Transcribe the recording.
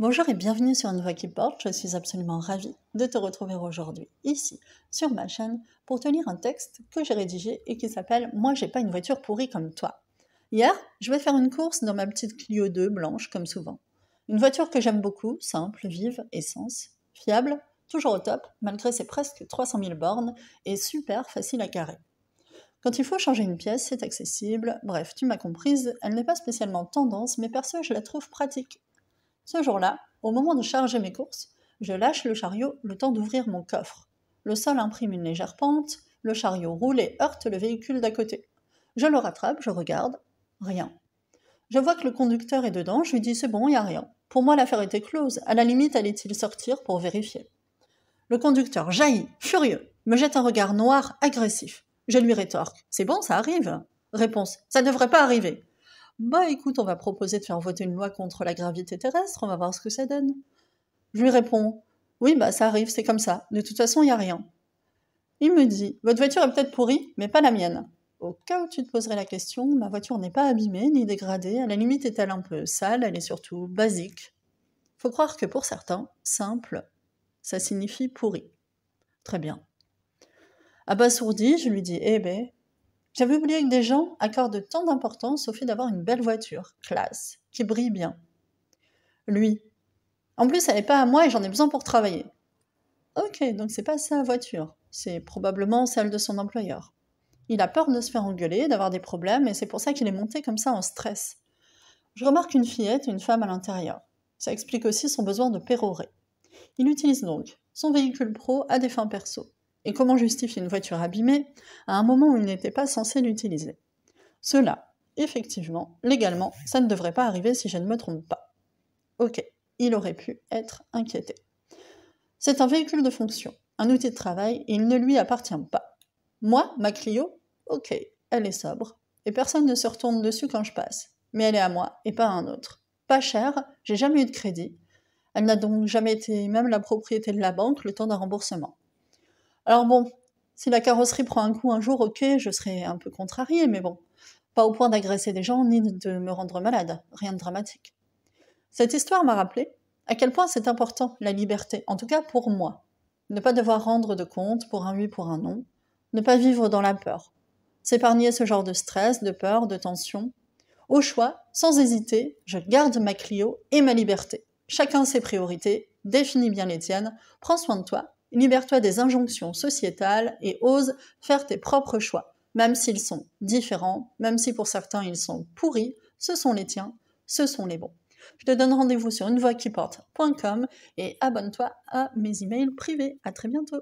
Bonjour et bienvenue sur Une Voix qui porte, je suis absolument ravie de te retrouver aujourd'hui ici sur ma chaîne pour te lire un texte que j'ai rédigé et qui s'appelle « Moi j'ai pas une voiture pourrie comme toi ». Hier, je vais faire une course dans ma petite Clio 2 blanche comme souvent. Une voiture que j'aime beaucoup, simple, vive, essence, fiable, toujours au top malgré ses presque 300 000 bornes et super facile à carrer. Quand il faut changer une pièce, c'est accessible, bref, tu m'as comprise, elle n'est pas spécialement tendance mais perso je la trouve pratique. Ce jour-là, au moment de charger mes courses, je lâche le chariot le temps d'ouvrir mon coffre. Le sol imprime une légère pente, le chariot roule et heurte le véhicule d'à côté. Je le rattrape, je regarde, rien. Je vois que le conducteur est dedans, je lui dis c'est bon, il n'y a rien. Pour moi l'affaire était close, à la limite allait-il sortir pour vérifier. Le conducteur jaillit, furieux, me jette un regard noir, agressif. Je lui rétorque c'est bon, ça arrive. Réponse ça ne devrait pas arriver. Bah écoute, on va proposer de faire voter une loi contre la gravité terrestre, on va voir ce que ça donne. Je lui réponds oui, bah ça arrive, c'est comme ça, de toute façon, il n'y a rien. Il me dit votre voiture est peut-être pourrie, mais pas la mienne. Au cas où tu te poserais la question, ma voiture n'est pas abîmée ni dégradée, à la limite est-elle un peu sale, elle est surtout basique. Faut croire que pour certains, simple, ça signifie pourri. Très bien. Abasourdi, je lui dis eh ben, j'avais oublié que des gens accordent tant d'importance au fait d'avoir une belle voiture, classe, qui brille bien. Lui. En plus, elle n'est pas à moi et j'en ai besoin pour travailler. Ok, donc c'est pas sa voiture, c'est probablement celle de son employeur. Il a peur de se faire engueuler, d'avoir des problèmes, et c'est pour ça qu'il est monté comme ça en stress. Je remarque une fillette, une femme à l'intérieur. Ça explique aussi son besoin de pérorer. Il utilise donc son véhicule pro à des fins perso. Et comment justifier une voiture abîmée à un moment où il n'était pas censé l'utiliser? Cela, effectivement, légalement, ça ne devrait pas arriver si je ne me trompe pas. Ok, il aurait pu être inquiété. C'est un véhicule de fonction, un outil de travail, et il ne lui appartient pas. Moi, ma Clio, ok, elle est sobre, et personne ne se retourne dessus quand je passe, mais elle est à moi et pas à un autre. Pas chère, j'ai jamais eu de crédit, elle n'a donc jamais été même la propriété de la banque le temps d'un remboursement. Alors bon, si la carrosserie prend un coup un jour, ok, je serai un peu contrariée, mais bon, pas au point d'agresser des gens ni de me rendre malade, rien de dramatique. Cette histoire m'a rappelé à quel point c'est important, la liberté, en tout cas pour moi. Ne pas devoir rendre de compte pour un oui, pour un non. Ne pas vivre dans la peur. S'épargner ce genre de stress, de peur, de tension. Au choix, sans hésiter, je garde ma Clio et ma liberté. Chacun ses priorités, définis bien les tiennes, prends soin de toi, libère-toi des injonctions sociétales et ose faire tes propres choix. Même s'ils sont différents, même si pour certains ils sont pourris, ce sont les tiens, ce sont les bons. Je te donne rendez-vous sur unevoixquiporte.com et abonne-toi à mes emails privés. À très bientôt.